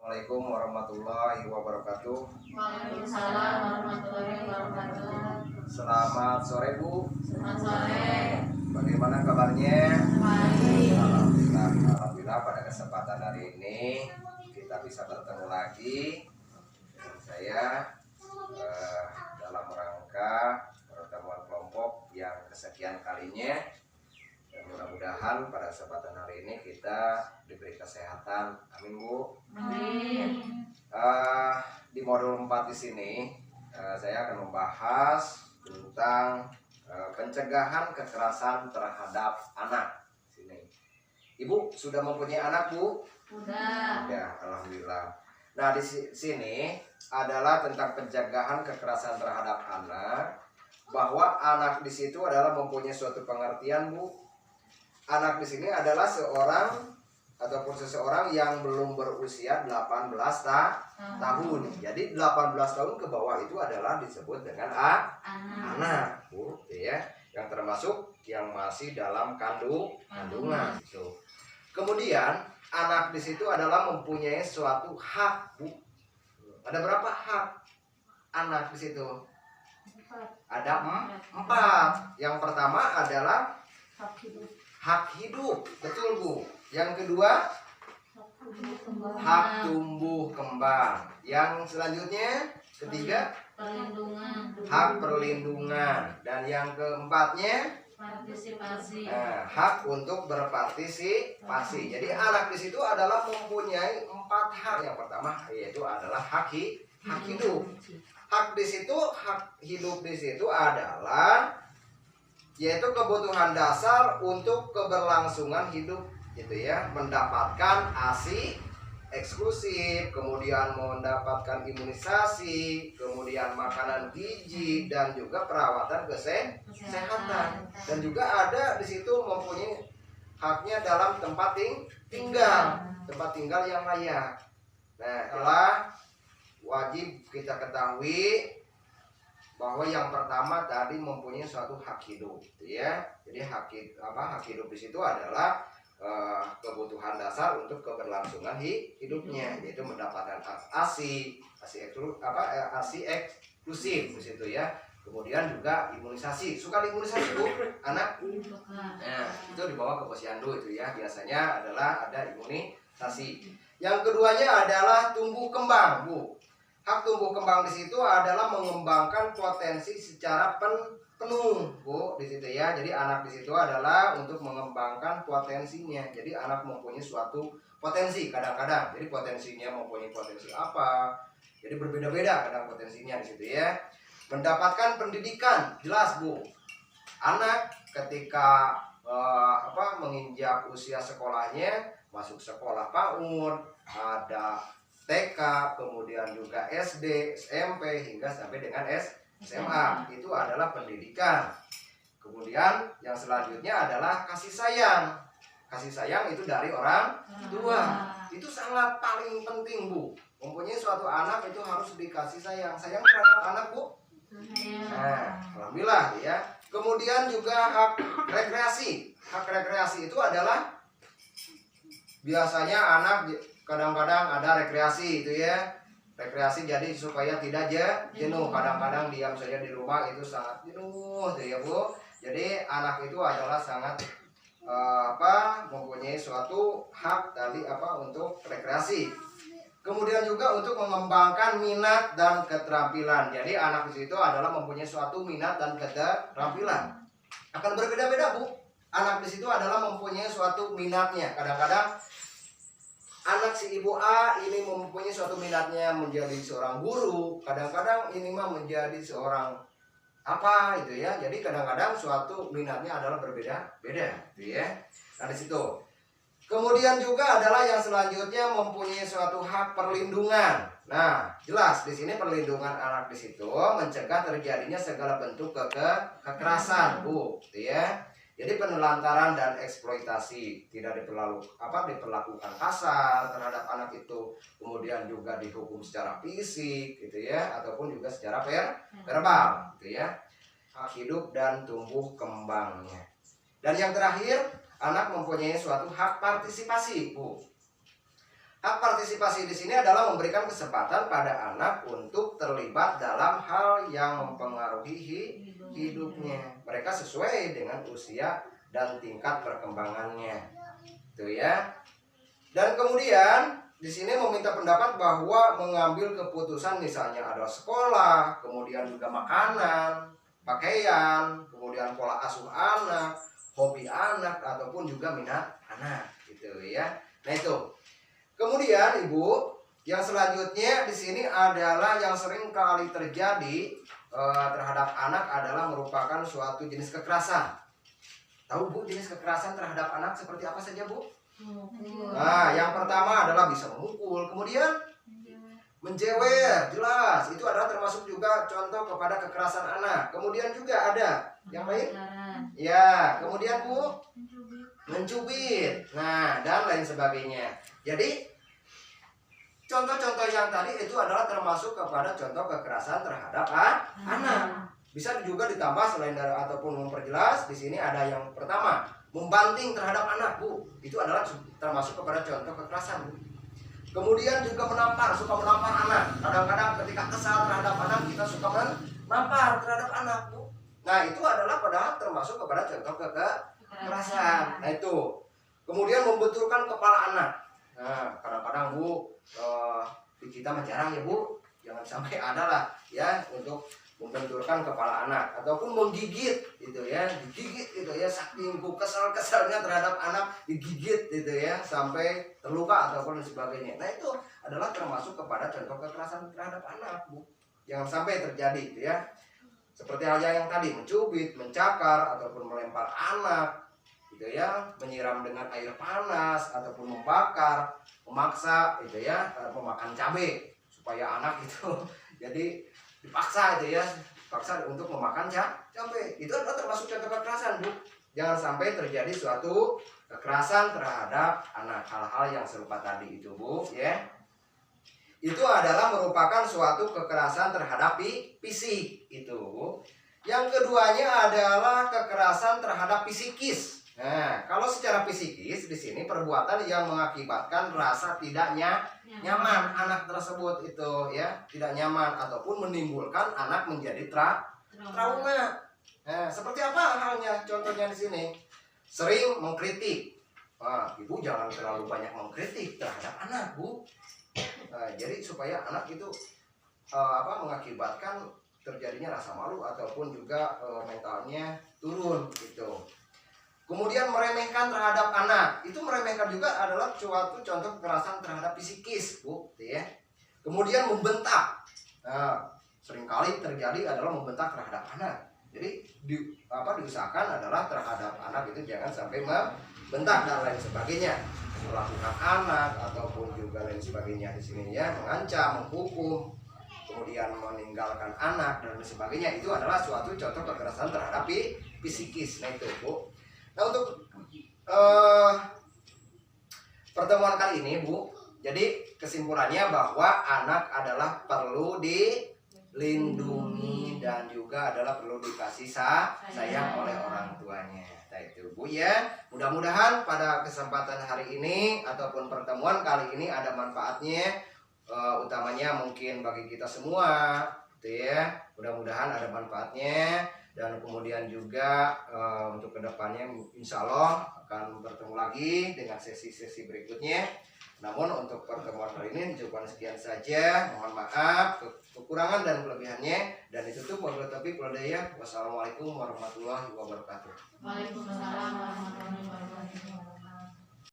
Assalamualaikum warahmatullahi wabarakatuh. Waalaikumsalam warahmatullahi wabarakatuh. Selamat sore Bu. Selamat sore. Bagaimana kabarnya? Baik. Alhamdulillah pada kesempatan hari ini kita bisa bertemu lagi dengan saya dalam rangka pertemuan kelompok yang kesekian kalinya. Dan mudah-mudahan pada kesempatan hari ini kita diberi kesehatan. Amin Bu. Amin. Di modul 4 di sini saya akan membahas tentang pencegahan kekerasan terhadap anak. Sini. Ibu sudah mempunyai anak, Bu? Sudah. Ya, alhamdulillah. Nah, di sini adalah tentang pencegahan kekerasan terhadap anak, bahwa anak di situ adalah mempunyai suatu pengertian, Bu. Anak di sini adalah seorang ataupun seseorang yang belum berusia 18 tahun. Jadi 18 tahun ke bawah itu adalah disebut dengan anak, Bu, ya, yang termasuk yang masih dalam kandungan. Gitu. Kemudian anak di situ adalah mempunyai suatu hak, Bu. Ada berapa hak anak di situ? Ada 4. Yang pertama adalah hak hidup, betul Bu. Yang kedua, hak tumbuh kembang. Yang selanjutnya, ketiga, hak perlindungan. Dan yang keempatnya, Partisipasi. hak untuk berpartisipasi. Jadi anak di situ adalah mempunyai 4 hak. Yang pertama yaitu adalah hak hidup. Hak di situ, hak hidup di situ adalah yaitu kebutuhan dasar untuk keberlangsungan hidup, gitu ya, mendapatkan ASI eksklusif, kemudian mendapatkan imunisasi, kemudian makanan gizi, dan juga perawatan kesehatan. Dan juga ada di situ mempunyai haknya dalam tempat tinggal yang layak. Nah, telah wajib kita ketahui bahwa yang pertama tadi mempunyai suatu hak hidup, gitu ya. Jadi hak hidup di situ adalah kebutuhan dasar untuk keberlangsungan hidupnya, yaitu mendapatkan ASI eksklusif di situ ya. Kemudian juga imunisasi. Suka imunisasi Bu, anak? Nah, itu dibawa ke posyandu itu ya. Biasanya adalah ada imunisasi. Yang keduanya adalah tumbuh kembang, Bu. Hak tumbuh kembang di situ adalah mengembangkan potensi secara penuh, Bu, di situ ya. Jadi anak di situ adalah untuk mengembangkan potensinya. Jadi anak mempunyai suatu potensi kadang-kadang. Jadi potensinya mempunyai potensi apa? Jadi berbeda-beda kadang potensinya di situ ya. Mendapatkan pendidikan, jelas Bu. Anak ketika menginjak usia sekolahnya, masuk sekolah PAUD, ada TK, kemudian juga SD, SMP, hingga sampai dengan SMA. Itu adalah pendidikan. Kemudian yang selanjutnya adalah kasih sayang. Kasih sayang itu dari orang tua. Itu sangat paling penting, Bu. Mempunyai suatu anak itu harus dikasih sayang. Sayang terhadap anak, Bu. Nah, alhamdulillah ya. Kemudian juga hak rekreasi. Hak rekreasi itu adalah biasanya anak kadang-kadang ada rekreasi itu ya. Rekreasi jadi supaya tidak jenuh. Kadang-kadang diam saja di rumah itu sangat jenuh tuh ya Bu. Jadi anak itu adalah sangat mempunyai suatu hak tadi untuk rekreasi. Kemudian juga untuk mengembangkan minat dan keterampilan. Jadi anak di situ adalah mempunyai suatu minat dan keterampilan. Akan berbeda-beda Bu. Anak di situ adalah mempunyai suatu minatnya. Kadang-kadang anak si ibu A ini mempunyai suatu minatnya menjadi seorang guru, kadang-kadang ini mah menjadi seorang apa itu ya. Jadi kadang-kadang suatu minatnya adalah berbeda-beda, gitu ya. Nah di situ. Kemudian juga adalah yang selanjutnya mempunyai suatu hak perlindungan. Nah, jelas di sini perlindungan anak di situ mencegah terjadinya segala bentuk kekerasan, Bu, gitu ya. Jadi penelantaran dan eksploitasi tidak diperlakukan kasar terhadap anak itu, kemudian juga dihukum secara fisik, gitu ya, ataupun juga secara verbal, gitu ya. Hak hidup dan tumbuh kembangnya. Dan yang terakhir, anak mempunyai suatu hak partisipasi, Bu. Hak partisipasi di sini adalah memberikan kesempatan pada anak untuk terlibat dalam hal yang mempengaruhi hidupnya. Mereka sesuai dengan usia dan tingkat perkembangannya. Tuh ya. Dan kemudian di sini meminta pendapat bahwa mengambil keputusan misalnya ada sekolah, kemudian juga makanan, pakaian, kemudian pola asuh anak, hobi anak ataupun juga minat anak gitu ya. Nah itu. Kemudian Ibu, yang selanjutnya di sini adalah yang sering kali terjadi terhadap anak adalah merupakan suatu jenis kekerasan. Tahu Bu jenis kekerasan terhadap anak seperti apa saja Bu? Nah, yang pertama adalah bisa memukul, kemudian menjewer, jelas itu adalah termasuk juga contoh kepada kekerasan anak. Kemudian juga ada yang lain, ya, kemudian Bu mencubit, nah dan lain sebagainya. Jadi contoh-contoh yang tadi itu adalah termasuk kepada contoh kekerasan terhadap anak. Bisa juga ditambah selain dari ataupun memperjelas di sini ada yang pertama membanting terhadap anak Bu, itu adalah termasuk kepada contoh kekerasan Bu. Kemudian juga suka menampar anak. Kadang-kadang ketika kesal terhadap anak kita suka menampar terhadap anak Bu. Nah itu adalah padahal termasuk kepada contoh kekerasan. Nah itu. Kemudian membenturkan kepala anak. Nah kadang-kadang Bu di kita jarang ya Bu, jangan sampai ada lah ya untuk membenturkan kepala anak ataupun menggigit gitu ya, digigit gitu ya, saking kesal-kesalnya terhadap anak digigit gitu ya sampai terluka ataupun sebagainya. Nah itu adalah termasuk kepada contoh kekerasan terhadap anak Bu, jangan sampai terjadi gitu ya. Seperti halnya yang tadi mencubit, mencakar ataupun melempar anak gitu ya, menyiram dengan air panas ataupun membakar, memaksa gitu ya, memakan cabai supaya anak itu jadi dipaksa gitu ya, dipaksa untuk memakan cabai. Itu adalah termasuk contoh kekerasan Bu. Jangan sampai terjadi suatu kekerasan terhadap anak, hal-hal yang serupa tadi itu Bu ya. Itu adalah merupakan suatu kekerasan terhadap fisik itu Bu. Yang keduanya adalah kekerasan terhadap psikis. Nah, kalau secara psikis di sini perbuatan yang mengakibatkan rasa tidak nyaman anak tersebut itu ya, tidak nyaman ataupun menimbulkan anak menjadi trauma. Nah, seperti apa halnya? Contohnya di sini sering mengkritik. Ibu jangan terlalu banyak mengkritik terhadap anak Bu. Jadi supaya anak itu mengakibatkan terjadinya rasa malu ataupun juga mentalnya turun gitu. Kemudian meremehkan terhadap anak, itu meremehkan juga adalah suatu contoh kekerasan terhadap psikis Bu ya. Kemudian membentak, seringkali terjadi adalah membentak terhadap anak. Jadi diusahakan adalah terhadap anak itu jangan sampai membentak dan lain sebagainya, melakukan anak ataupun juga lain sebagainya di sini ya, mengancam, menghukum, kemudian meninggalkan anak dan lain sebagainya, itu adalah suatu contoh kekerasan terhadap psikis. Nah itu Bu. Nah untuk pertemuan kali ini Bu, jadi kesimpulannya bahwa anak adalah perlu dilindungi dan juga adalah perlu dikasih sayang oleh orang tuanya. Nah itu Bu ya, mudah-mudahan pada kesempatan hari ini ataupun pertemuan kali ini ada manfaatnya, utamanya mungkin bagi kita semua gitu ya. Mudah-mudahan ada manfaatnya. Dan kemudian juga untuk kedepannya insya Allah akan bertemu lagi dengan sesi-sesi berikutnya. Namun untuk pertemuan kali ini cukupkan sekian saja. Mohon maaf kekurangan dan kelebihannya. Dan ditutup wabillahi taufiq wal hidayah. Wassalamualaikum warahmatullahi wabarakatuh. Waalaikumsalam warahmatullahi wabarakatuh.